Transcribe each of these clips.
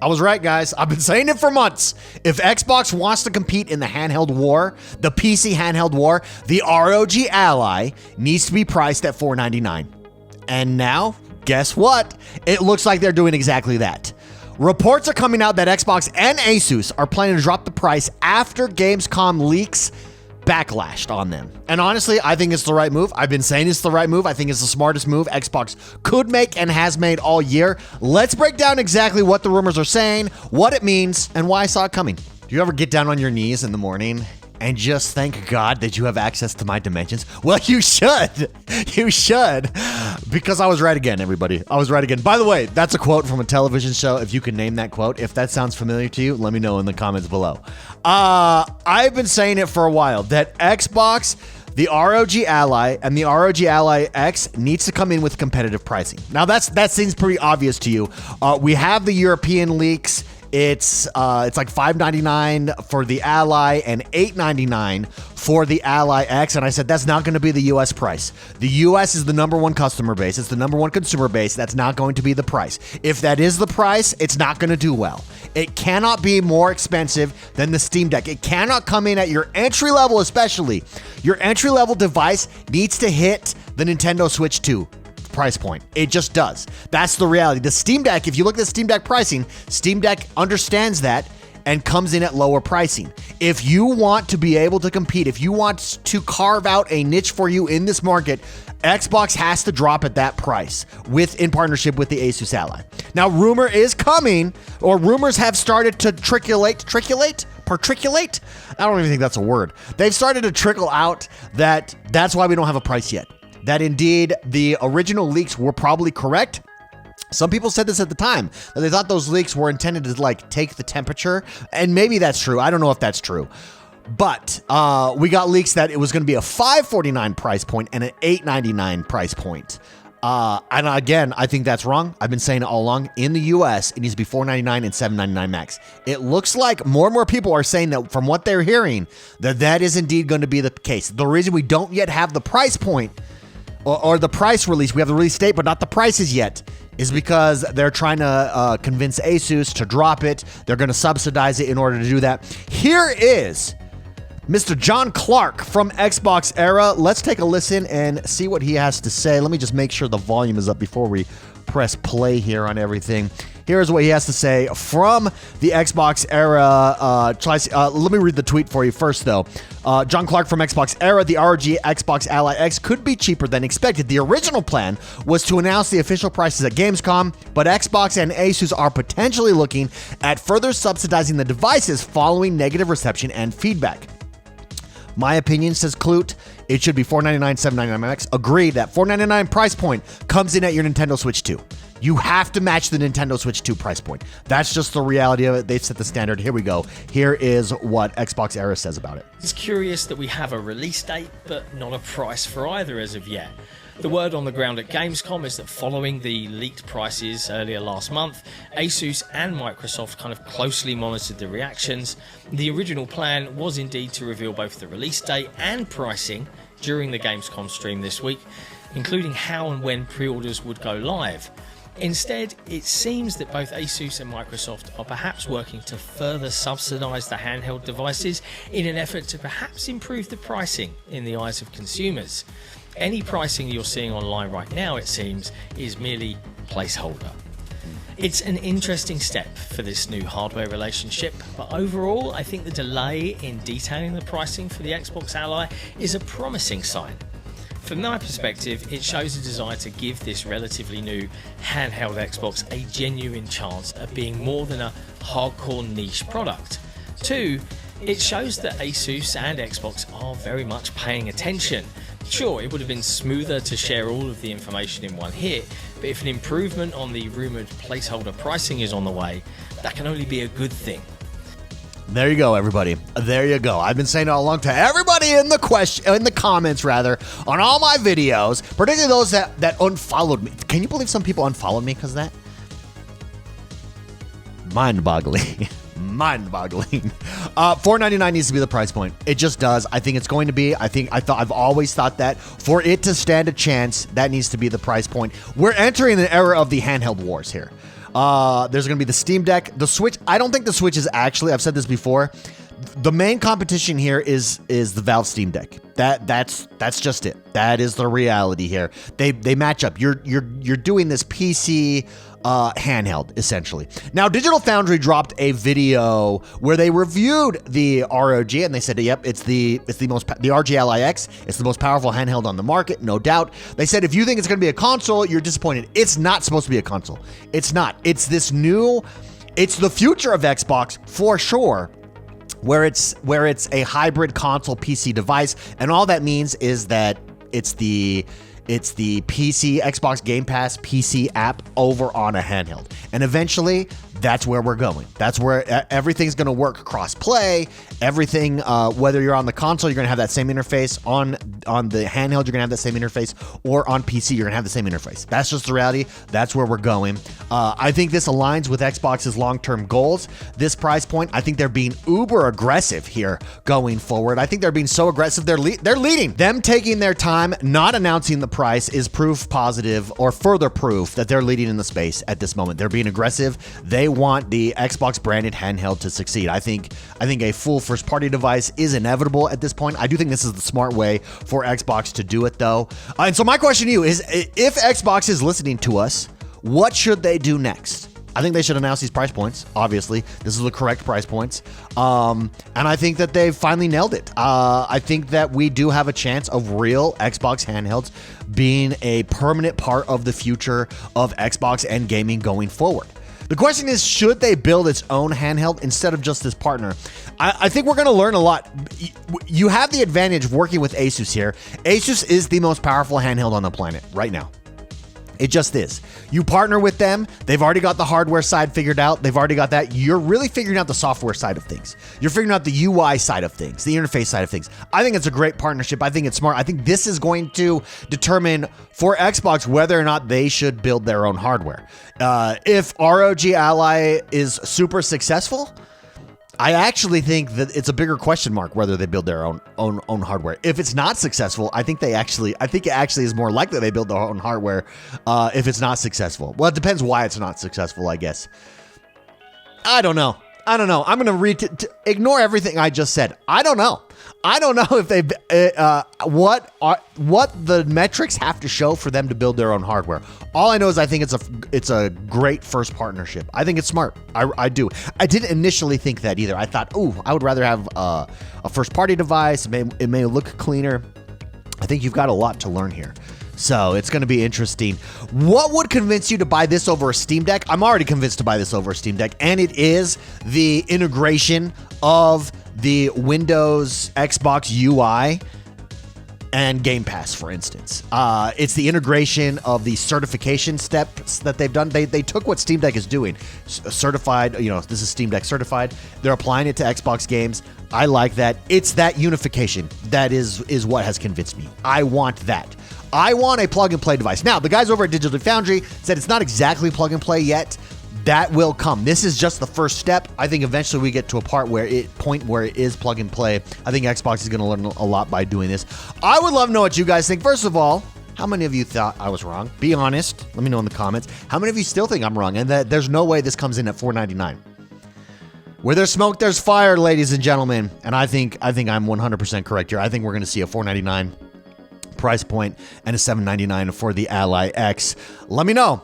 I was right, guys. I've been saying it for months. If Xbox wants to compete in the handheld war, the PC handheld war, the ROG Ally needs to be priced at $499. And now, guess what? It looks like they're doing exactly that. Reports are coming out that Xbox and ASUS are planning to drop the price after Gamescom leaks backlashed on them. And honestly, I think it's the right move. I've been saying it's the right move. I think it's the smartest move Xbox could make and has made all year. Let's break down exactly what the rumors are saying, what it means, and why I saw it coming. Do you ever get down on your knees in the morning and just thank God that you have access to my dimensions? Well, you should. You should. Because I was right again, everybody. I was right again. By the way, that's a quote from a television show. If you can name that quote, if that sounds familiar to you, let me know in the comments below. I've been saying it for a while that Xbox, the ROG Ally, and the ROG Ally X needs to come in with competitive pricing. Now, that seems pretty obvious to you. We have the European leaks. It's like $599 for the Ally and $899 for the Ally X. And I said, that's not going to be the US price. The US is the #1 customer base. It's the #1 consumer base. That's not going to be the price. If that is the price, it's not going to do well. It cannot be more expensive than the Steam Deck. It cannot come in at your entry level, especially. Your entry level device needs to hit the Nintendo Switch 2 price point. It just does. That's the reality. The Steam Deck, if you look at the Steam Deck pricing, Steam Deck understands that and comes in at lower pricing. If you want to be able to compete, if you want to carve out a niche for you in this market, Xbox has to drop at that price in partnership with the ASUS Ally. Now, rumor is coming, or rumors have started to percolate? I don't even think that's a word. They've started to trickle out that's why we don't have a price yet. That indeed the original leaks were probably correct. Some people said this at the time, that they thought those leaks were intended to like take the temperature, and maybe that's true. I don't know if that's true. But we got leaks that it was going to be a $549 price point and an $899 price point. And again, I think that's wrong. I've been saying it all along. In the US, it needs to be $499 and $799 max. It looks like more and more people are saying that from what they're hearing, that is indeed going to be the case. The reason we don't yet have the price point or the price release, we have the release date, but not the prices yet, is because they're trying to convince ASUS to drop it. They're going to subsidize it in order to do that. Here is Mr. John Clark from XboxEra. Let's take a listen and see what he has to say. Let me just make sure the volume is up before we press play here on everything. Here's what he has to say from the XboxEra. Let me read the tweet for you first, though. John Clark from XboxEra. The ROG Xbox Ally X could be cheaper than expected. The original plan was to announce the official prices at Gamescom, but Xbox and ASUS are potentially looking at further subsidizing the devices following negative reception and feedback. My opinion, says Clute, it should be $499, $799 max. Agreed, that $499 price point comes in at your Nintendo Switch 2. You have to match the Nintendo Switch 2 price point. That's just the reality of it. They've set the standard. Here we go. Here is what XboxEra says about it. It's curious that we have a release date, but not a price for either as of yet. The word on the ground at Gamescom is that following the leaked prices earlier last month, ASUS and Microsoft kind of closely monitored the reactions. The original plan was indeed to reveal both the release date and pricing during the Gamescom stream this week, including how and when pre-orders would go live. Instead, it seems that both ASUS and Microsoft are perhaps working to further subsidize the handheld devices in an effort to perhaps improve the pricing in the eyes of consumers. Any pricing you're seeing online right now, it seems, is merely placeholder. It's an interesting step for this new hardware relationship, but overall, I think the delay in detailing the pricing for the Xbox Ally is a promising sign. From my perspective, it shows a desire to give this relatively new handheld Xbox a genuine chance at being more than a hardcore niche product. 2, it shows that ASUS and Xbox are very much paying attention. Sure, it would have been smoother to share all of the information in one hit, but if an improvement on the rumoured placeholder pricing is on the way, that can only be a good thing. There you go, everybody. There you go. I've been saying it all along to everybody in the comments, on all my videos, particularly those that unfollowed me. Can you believe some people unfollowed me because of that? Mind-boggling. Mind-boggling. $499 needs to be the price point. It just does. I think it's going to be. I've always thought that for it to stand a chance, that needs to be the price point. We're entering an era of the handheld wars here. There's going to be the Steam Deck. The Switch, I don't think the Switch is actually, I've said this before, the main competition here is the Valve Steam Deck. That's just it. That is the reality here. They match up. You're doing this PC handheld essentially. Now, Digital Foundry dropped a video where they reviewed the ROG and they said, yep, it's the ROG Ally X. It's the most powerful handheld on the market, no doubt. They said if you think it's going to be a console, you're disappointed. It's not supposed to be a console. It's not. It's this new. It's the future of Xbox for sure. Where it's a hybrid console PC device, and all that means is that it's the PC Xbox Game Pass PC app over on a handheld, and eventually that's where we're going. That's where everything's going to work cross-play. Everything, whether you're on the console, you're going to have that same interface. On the handheld, you're going to have that same interface. Or on PC, you're going to have the same interface. That's just the reality. That's where we're going. I think this aligns with Xbox's long-term goals. This price point, I think they're being uber aggressive here going forward. I think they're being so aggressive, they're leading. Them taking their time, not announcing the price is proof positive or further proof that they're leading in the space at this moment. They're being aggressive. They want the Xbox branded handheld to succeed. I think a full first party device is inevitable at this point. I do think this is the smart way for Xbox to do it though. And so my question to you is, if Xbox is listening to us, what should they do next? I think they should announce these price points. Obviously, this is the correct price points. And I think that they've finally nailed it. I think that we do have a chance of real Xbox handhelds being a permanent part of the future of Xbox and gaming going forward. The question is, should they build its own handheld instead of just this partner? I think we're going to learn a lot. You have the advantage of working with ASUS here. ASUS is the most powerful handheld on the planet right now. It just is. You partner with them. They've already got the hardware side figured out. They've already got that. You're really figuring out the software side of things. You're figuring out the UI side of things, the interface side of things. I think it's a great partnership. I think it's smart. I think this is going to determine for Xbox whether or not they should build their own hardware. If ROG Ally is super successful, I actually think that it's a bigger question mark whether they build their own hardware. If it's not successful, I think it actually is more likely they build their own hardware if it's not successful. Well, it depends why it's not successful, I guess. I don't know. I'm going to ignore everything I just said. I don't know if they what the metrics have to show for them to build their own hardware. All I know is I think it's a great first partnership. I think it's smart. I do. I didn't initially think that either. I thought, I would rather have a first party device. It may look cleaner. I think you've got a lot to learn here. So it's going to be interesting. What would convince you to buy this over a Steam Deck? I'm already convinced to buy this over a Steam Deck, and it is the integration of the Windows Xbox UI and Game Pass, for instance. It's the integration of the certification steps that they've done. They took what Steam Deck is doing, certified, this is Steam Deck certified. They're applying it to Xbox games. I like that. It's that unification that is what has convinced me. I want that. I want a plug-and-play device. Now, the guys over at Digital Foundry said it's not exactly plug-and-play yet. That will come. This is just the first step. I think eventually we get to a point where it is plug-and-play. I think Xbox is going to learn a lot by doing this. I would love to know what you guys think. First of all, how many of you thought I was wrong? Be honest. Let me know in the comments. How many of you still think I'm wrong and that there's no way this comes in at $499? Where there's smoke, there's fire, ladies and gentlemen. And I think I'm 100% correct here. I think we're going to see a $499 price point and a $799 for the Ally X. Let me know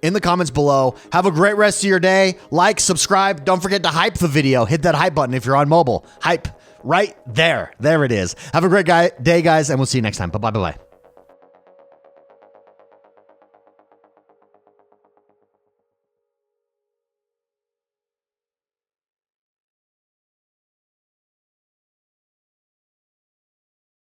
in the comments below. Have a great rest of your day. Like, subscribe. Don't forget to hype the video. Hit that hype button if you're on mobile. Hype right there. There it is. Have a great day, guys, and we'll see you next time. Bye-bye.